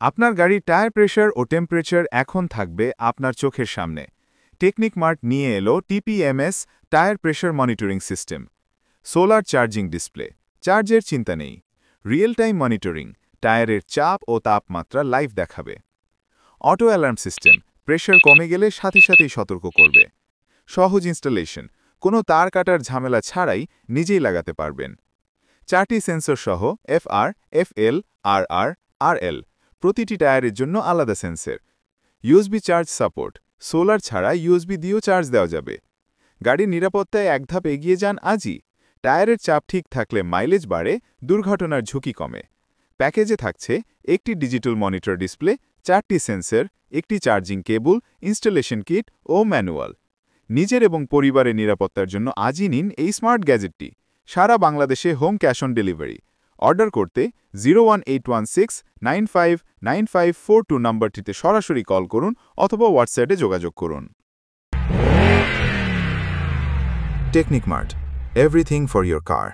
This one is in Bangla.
আপনার গাড়ির টায়ার প্রেশার ও টেম্পারেচার এখন থাকবে আপনার চোখের সামনে। টেকনিক মার্ট নিয়ে এলো TPMS tyre pressure monitoring system. Solar charging display, চার্জের চিন্তা নেই। রিয়েল টাইম মনিটরিং, টায়ারের চাপ ও তাপমাত্রা লাইভ দেখাবে। অটো অ্যালার্ম সিস্টেম, প্রেশার কমে গেলে সাথে সাথেই সতর্ক করবে। সহজ ইনস্টলেশন, কোনো তার কাটার ঝামেলা ছাড়াই নিজেই লাগাতে পারবেন। 4টি সেন্সর সহ FR, FL, RR, RL, প্রতিটি টায়ারের জন্য আলাদা sensor. USB charge support, solar ছাড়া ইউএসবি দিয়েও চার্জ দেওয়া যাবে। গাড়ির নিরাপত্তায় এক ধাপ এগিয়ে যান আজই। টায়ারের চাপ ঠিক থাকলে মাইলেজ বাড়ে, দুর্ঘটনার ঝুঁকি কমে। প্যাকেজে থাকছে একটি ডিজিটাল মনিটর ডিসপ্লে, 4টি সেন্সর, একটি চার্জিং কেবল, ইনস্টলেশন কিট ও ম্যানুয়াল। নিজের এবং পরিবারের নিরাপত্তার জন্য আজই নিন এই স্মার্ট গ্যাজেটটি। সারা বাংলাদেশে home cash on delivery. Order করতে 01816959542 নম্বরটিতে সরাসরি কল করুন অথবা হোয়াটসঅ্যাপে যোগাযোগ করুন। Technique mart, everything for your car.